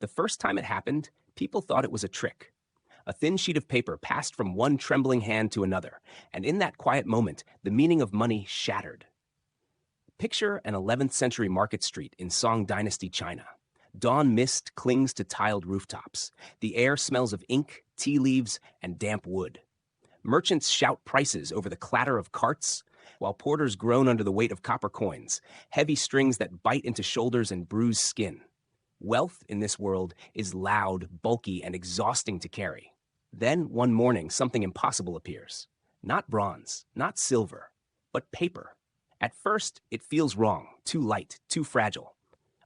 The first time it happened, people thought it was a trick. A thin sheet of paper passed from one trembling hand to another, and in that quiet moment, the meaning of money shattered. Picture an 11th century market street in Song Dynasty China. Dawn mist clings to tiled rooftops. The air smells of ink, tea leaves, and damp wood. Merchants shout prices over the clatter of carts, while porters groan under the weight of copper coins, heavy strings that bite into shoulders and bruise skin. Wealth in this world is loud, bulky, and exhausting to carry. Then, one morning, something impossible appears. Not bronze, not silver, but paper. At first, it feels wrong, too light, too fragile.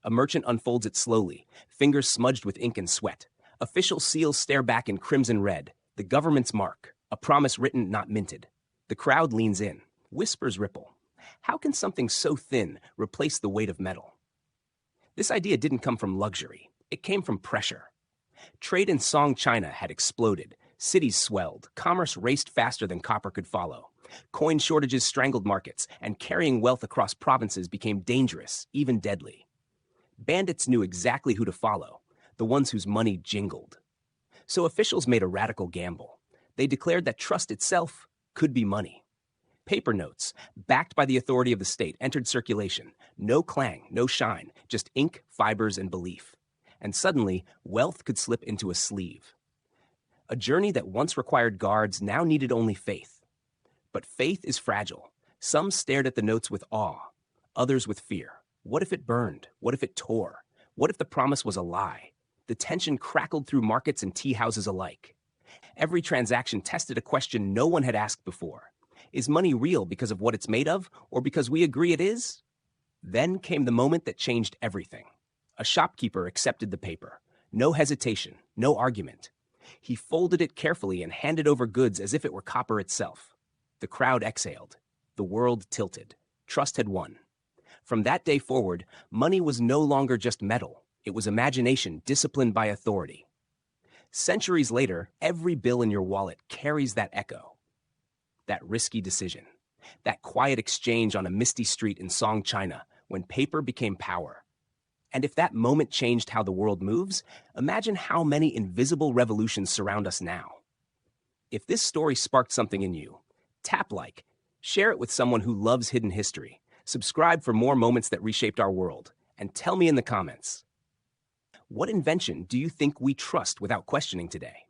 A merchant unfolds it slowly, fingers smudged with ink and sweat. Official seals stare back in crimson red, the government's mark, a promise written, not minted. The crowd leans in, whispers ripple. How can something so thin replace the weight of metal? This idea didn't come from luxury. It came from pressure. Trade in Song China had exploded. Cities swelled. Commerce raced faster than copper could follow. Coin shortages strangled markets, and carrying wealth across provinces became dangerous, even deadly. Bandits knew exactly who to follow, the ones whose money jingled. So officials made a radical gamble. They declared that trust itself could be money. Paper notes, backed by the authority of the state, entered circulation. No clang, no shine, just ink, fibers, and belief. And suddenly, wealth could slip into a sleeve. A journey that once required guards now needed only faith. But faith is fragile. Some stared at the notes with awe, others with fear. What if it burned? What if it tore? What if the promise was a lie? The tension crackled through markets and tea houses alike. Every transaction tested a question no one had asked before. Is money real because of what it's made of, or because we agree it is? Then came the moment that changed everything. A shopkeeper accepted the paper. No hesitation, no argument. He folded it carefully and handed over goods as if it were copper itself. The crowd exhaled. The world tilted. Trust had won. From that day forward, money was no longer just metal. It was imagination disciplined by authority. Centuries later, every bill in your wallet carries that echo. That risky decision. That quiet exchange on a misty street in Song China when paper became power. And if that moment changed how the world moves, imagine how many invisible revolutions surround us now. If this story sparked something in you, tap like, share it with someone who loves hidden history, subscribe for more moments that reshaped our world, and tell me in the comments, what invention do you think we trust without questioning today?